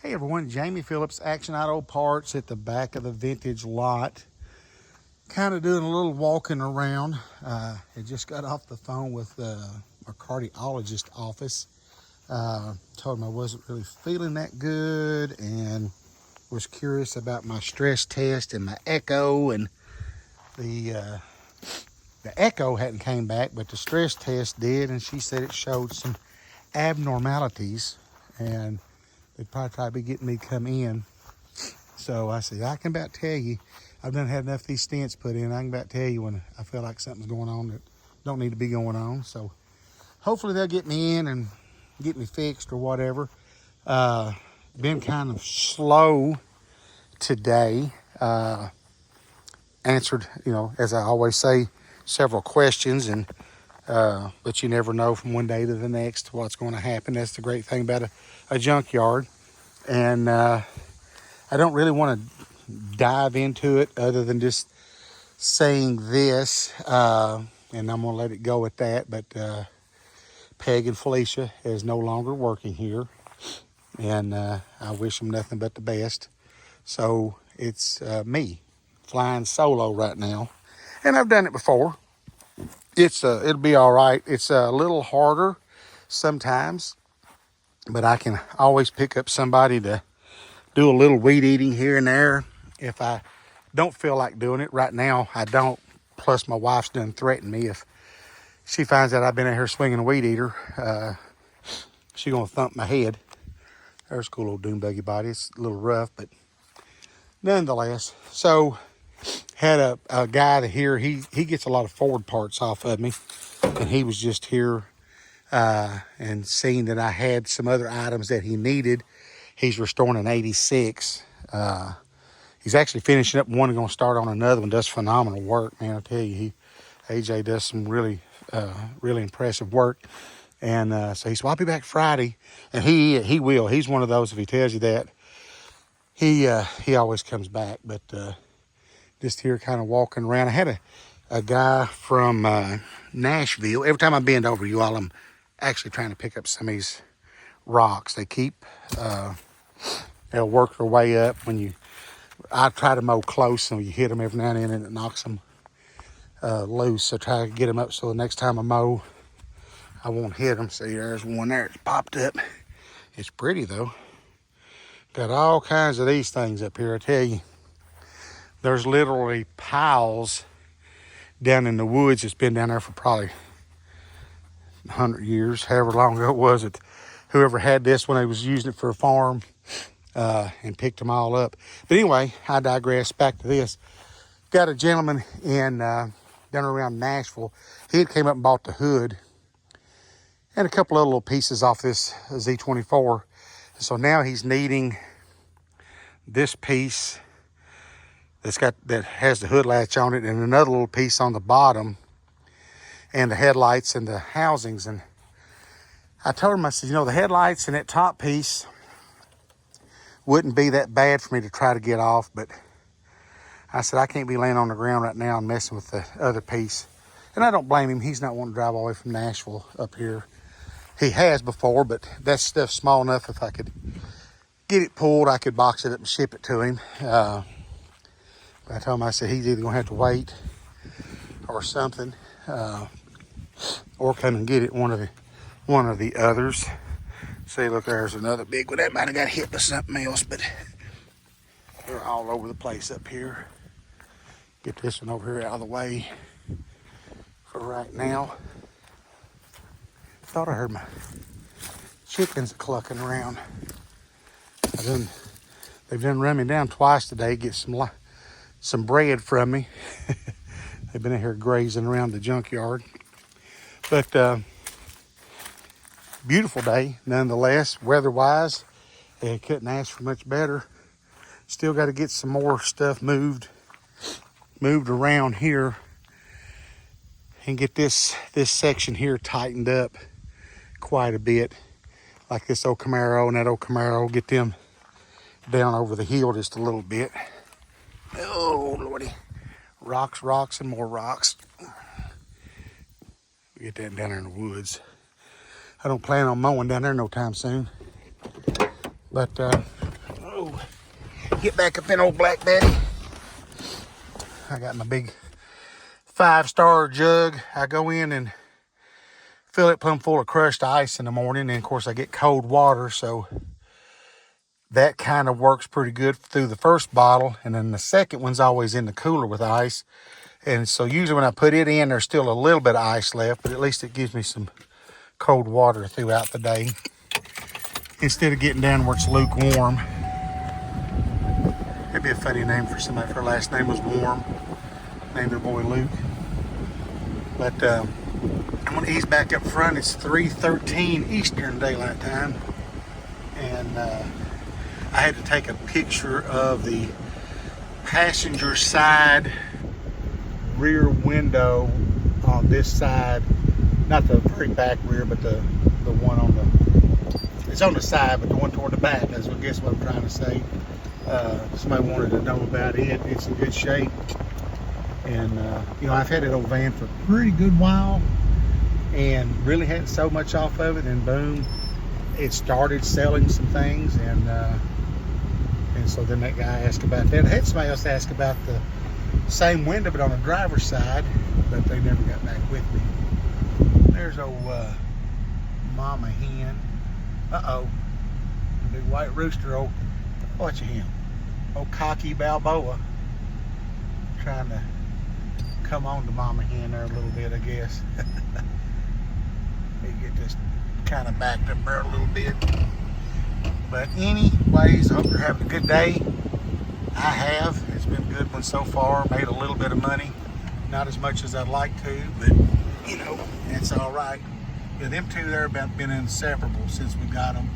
Hey everyone, Jamie Phillips, Action Auto Parts at the back of the vintage lot. Kind of doing a little walking around. I just got off the phone with our cardiologist office. Told him I wasn't really feeling that good and was curious about my stress test and my echo. And the echo hadn't came back, but the stress test did, and she said it showed some abnormalities, and they'd probably try to be getting me to come in. So I said, I can about tell you, I've done had enough of these stents put in. I can about tell you when I feel like something's going on that don't need to be going on. So hopefully they'll get me in and get me fixed or whatever. Been kind of slow today. Answered, as I always say, several questions, and but you never know from one day to the next what's going to happen. That's the great thing about a junkyard. And I don't really want to dive into it other than just saying this, and I'm going to let it go at that. But Peg and Felicia is no longer working here, and I wish them nothing but the best. So it's me flying solo right now, and I've done it before. It'll be all right. It's a little harder sometimes, but I can always pick up somebody to do a little weed eating here and there if I don't feel like doing it. Right now, I don't. Plus, my wife's done threatened me. If she finds out I've been out here swinging a weed eater, she's going to thump my head. There's a cool little dune buggy body. It's a little rough, but nonetheless. So, had a guy here. He gets a lot of Ford parts off of me, and he was just here and seeing that I had some other items that he needed. He's restoring an 86. He's actually finishing up one and going to start on another one. Does phenomenal work, man. I tell you, AJ does some really impressive work. And so he said, well, I'll be back Friday. And he will. He's one of those, if he tells you that, he always comes back. But just here kind of walking around. I had a guy from Nashville. Every time I bend over you all, I'm actually trying to pick up some of these rocks. They keep, they'll work their way up when I try to mow close, so you hit them every now and then and it knocks them loose. So try to get them up so the next time I mow, I won't hit them. See, there's one there. It's popped up. It's pretty though. Got all kinds of these things up here, I tell you. There's literally piles down in the woods. It's been down there for probably 100 years, however long ago it was. Whoever had this when they was using it for a farm, and picked them all up. But anyway, I digress. Back to this. Got a gentleman in down around Nashville. He had came up and bought the hood and a couple of little pieces off this Z24. So now he's needing this piece that has the hood latch on it, and another little piece on the bottom, and the headlights and the housings. And I told him, I said, the headlights and that top piece wouldn't be that bad for me to try to get off, but I said, I can't be laying on the ground right now and messing with the other piece. And I don't blame him. He's not wanting to drive all the way from Nashville up here. He has before, but that stuff's small enough. If I could get it pulled, I could box it up and ship it to him. But I told him, I said, he's either going to have to wait or something, or come and get it, one of the others. See, look, there's another big one. That might have got hit by something else, but they're all over the place up here. Get this one over here out of the way for right now. Thought I heard my chickens clucking around. They've done run me down twice today, get some bread from me. They've been in here grazing around the junkyard. But beautiful day, nonetheless. Weather-wise, they couldn't ask for much better. Still got to get some more stuff moved around here and get this section here tightened up quite a bit. Like this old Camaro and that old Camaro, get them down over the hill just a little bit. Oh, Lordy. Rocks, and more rocks. Get that down there in the woods. I don't plan on mowing down there no time soon. But get back up in old Black Betty. I got my big 5-star jug. I go in and fill it plumb full of crushed ice in the morning. And of course I get cold water, so that kind of works pretty good through the first bottle. And then the second one's always in the cooler with ice. And so usually when I put it in, there's still a little bit of ice left, but at least it gives me some cold water throughout the day instead of getting down where it's lukewarm. That'd be a funny name for somebody if her last name was Warm. Named their boy Luke. But I'm gonna ease back up front. It's 3:13 Eastern Daylight Time, and I had to take a picture of the passenger side rear window on this side, not the very back rear, but the one on the, it's on the side, but the one toward the back, that's what, I guess what I'm trying to say. Somebody wanted to know about it. It's in good shape. And you know, I've had that old van for a pretty good while and really hadn't sold much off of it, and boom, it started selling some things. And so then that guy asked about that. I had somebody else ask about the same window but on the driver's side, but they never got back with me. There's old mama hen. Uh-oh, the big white rooster. Old, watch him, old Cocky Balboa, trying to come on to mama hen there a little bit, I guess. Let me get this kind of backed up there a little bit. But anyways, I hope you're having a good day. I have. It's been a good one so far. Made a little bit of money. Not as much as I'd like to, but you know, it's all right. Yeah, them two there have been inseparable since we got them.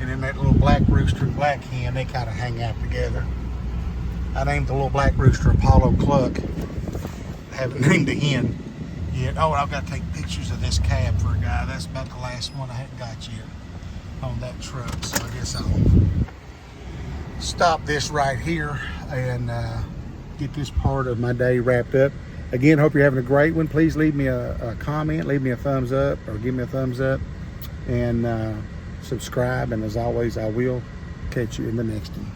And then that little black rooster and black hen, they kind of hang out together. I named the little black rooster Apollo Cluck. I haven't named the hen yet. Oh, I've got to take pictures of this cab for a guy. That's about the last one I hadn't got yet on that truck. So I guess I'll stop this right here and get this part of my day wrapped up. Again, hope you're having a great one. Please leave me a comment, leave me a thumbs up, or give me a thumbs up, and subscribe. And as always, I will catch you in the next one.